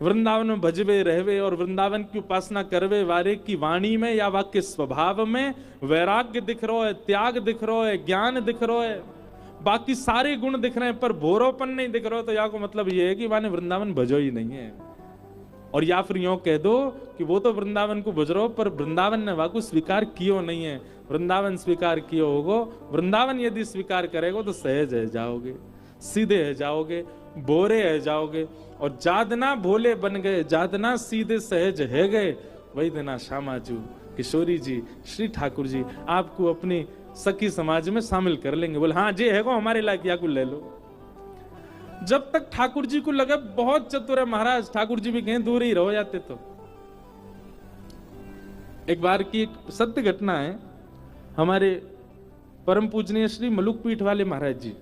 वृंदावन में भजवे रहवे और वृंदावन की उपासना करवे वारे की वाणी में या वाक्य स्वभाव में वैराग्य दिख रहा है, त्याग दिख रहा है, ज्ञान दिख रहा है, बाकी सारे गुण दिख रहे हैं पर भोरोपन नहीं दिख रहा, तो या को मतलब ये है कि वाने वृंदावन भजो ही नहीं है। और या फिर यूं कह दो कि वो तो वृंदावन को भज रहो पर वृंदावन ने वाकु स्वीकार कियो नहीं है। वृंदावन स्वीकार कियो होगो, वृंदावन यदि स्वीकार करेगो तो सहज है जाओगे, सीधे है जाओगे, बोरे है जाओगे। और जादना भोले बन गए, जादना सीधे सहज है गए, वही देना श्यामाजू किशोरी जी, श्री ठाकुर जी आपको अपनी सखी समाज में शामिल कर लेंगे। बोले हाँ जी है को हमारे लायक या को ले लो। जब तक ठाकुर जी को लगे बहुत चतुर है महाराज, ठाकुर जी भी कहीं दूर ही रह जाते। तो एक बार की एक सत्य घटना है, हमारे परम पूजनीय श्री मलुक पीठ वाले महाराज जी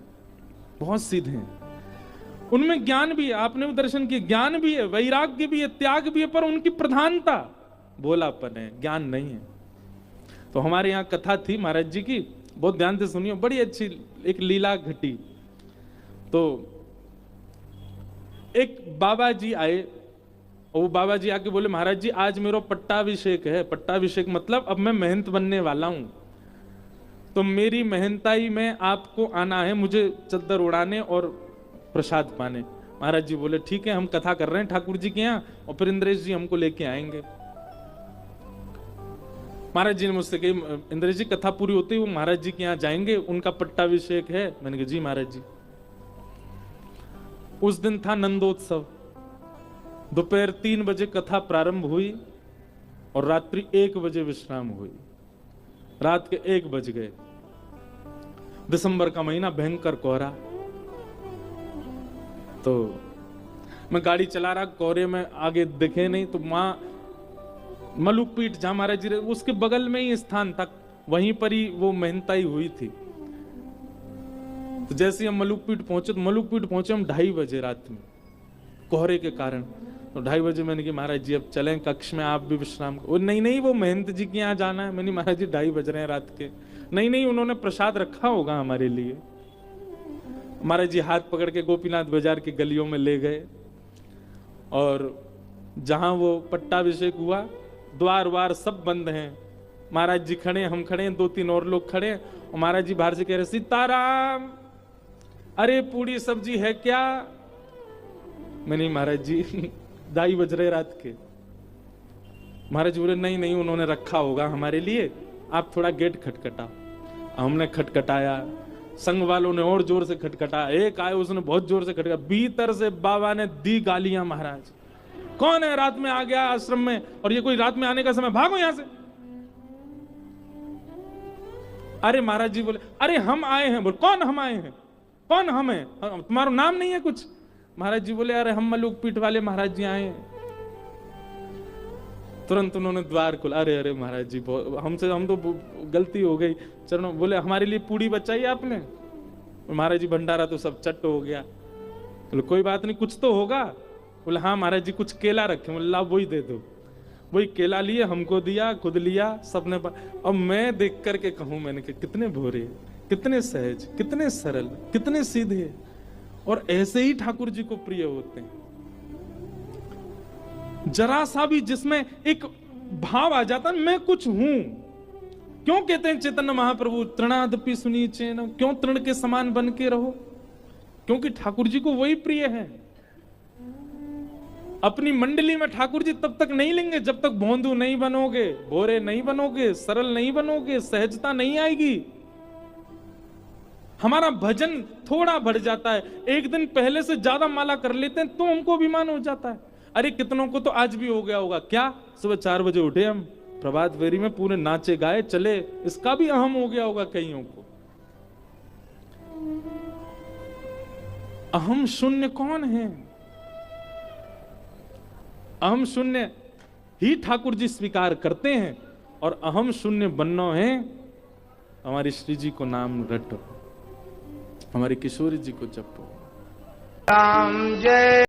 बहुत सीधे हैं, उनमें ज्ञान भी है, आपने भी दर्शन किया, ज्ञान भी है, वैराग्य भी है, त्याग भी है, पर उनकी प्रधानता भोलापन है, ज्ञान नहीं है। तो हमारे यहाँ कथा थी महाराज जी की, बहुत ध्यान से सुनियो, बड़ी अच्छी एक लीला घटी। तो एक बाबा जी आए और वो बाबा जी आके बोले महाराज जी आज मेरा पट्टाभिषेक है। पट्टाभिषेक मतलब अब मैं महंत बनने वाला हूं, तो मेरी महंताई में आपको आना है, मुझे चद्दर उड़ाने और प्रसाद पाने। महाराज जी बोले ठीक है, हम कथा कर रहे हैं ठाकुर जी के यहाँ और फिर इंद्रेश जी हमको लेके आएंगे। महाराज जी ने मुझसे कही इंद्रेश जी कथा पूरी होती है वो महाराज जी के यहाँ जाएंगे, उनका पट्टाभिषेक है। मैंने कहा जी महाराज जी। उस दिन था नंदोत्सव, दोपहर 3 बजे कथा प्रारंभ हुई और रात्रि 1 बजे विश्राम हुई। रात के 1 बज गए, दिसंबर का महीना, भयंकर कोहरा। तो मैं गाड़ी चला रहा, कोहरे में आगे दिखे नहीं, तो मां मलुक पीठ जहां महाराज जी उसके बगल में ही स्थान था, वहीं पर ही वो महंताई हुई थी। तो जैसे ही हम मलुक पीठ पहुंचे, तो मलुक पीठ पहुंचे हम 2:30 बजे रात में, कोहरे के कारण। तो 2:30 बजे मैंने कहा महाराज जी अब चलें कक्ष में, आप भी विश्राम करो। नहीं वो महंत जी के यहाँ जाना है। मैंने महाराज जी 2:30 बज रहे हैं रात के। नहीं उन्होंने प्रसाद रखा होगा हमारे लिए। महाराज जी हाथ पकड़ के गोपीनाथ बाजार की गलियों में ले गए और जहां वो पट्टाभिषेक हुआ द्वार वार सब बंद हैं। महाराज जी खड़े, हम खड़े हैं, 2-3 और लोग खड़े हैं और महाराज जी बाहर से कह रहे सीताराम, अरे पूरी सब्जी है क्या? मैंने महाराज जी 2:30 बज रहे रात के। महाराज जी बोले नहीं उन्होंने रखा होगा हमारे लिए, आप थोड़ा गेट खटखटाओ। हमने खटखटाया, संघ वालों ने और जोर से खटखटाया, एक आए उसने बहुत जोर से खटखटाया, भीतर से बाबा ने दी गालियां, महाराज कौन है रात में आ गया आश्रम में और ये कोई रात में आने का समय, भागो यहां से। अरे महाराज जी बोले अरे हम आए हैं। बोले कौन हम आए हैं? कौन हम है? तुम्हारा नाम नहीं है कुछ? महाराज जी बोले अरे हम मलुक पीठ वाले महाराज जी आए हैं। तुरंत उन्होंने द्वार खोला। अरे महाराज जी हम तो गलती हो गई चरणों। बोले हमारे लिए पूड़ी बचाई आपने? महाराज जी भंडारा तो सब चट हो गया। बोले कोई बात नहीं, कुछ तो होगा। बोले हाँ महाराज जी कुछ केला रखे। बोले ला वही दे दो। वही केला लिए, हमको दिया, खुद लिया, सबने। अब मैं देख करके कहूं, मैंने कहा कितने भोरे, कितने सहज, कितने सरल, कितने सीधे, और ऐसे ही ठाकुर जी को प्रिय होते हैं। जरा सा भी जिसमें एक भाव आ जाता है मैं कुछ हूं। क्यों कहते हैं चैतन्य महाप्रभु तृणादपि सुनीचे न, क्यों तृण के समान बन के रहो? क्योंकि ठाकुर जी को वही प्रिय है। अपनी मंडली में ठाकुर जी तब तक नहीं लेंगे जब तक भोंदू नहीं बनोगे, भोरे नहीं बनोगे, सरल नहीं बनोगे, सहजता नहीं आएगी। हमारा भजन थोड़ा बढ़ जाता है, एक दिन पहले से ज्यादा माला कर लेते हैं तो हमको अभिमान हो जाता है। अरे कितनों को तो आज भी हो गया होगा, क्या सुबह 4 बजे उठे हम, प्रभात फेरी में पूरे नाचे गाए चले, इसका भी अहम हो गया होगा कईयों को। अहम शून्य कौन है? अहम शून्य ही ठाकुर जी स्वीकार करते हैं, और अहम शून्य बनना है हमारी श्री जी को नाम रटो, हमारी किशोरी जी को जपो। राम जय।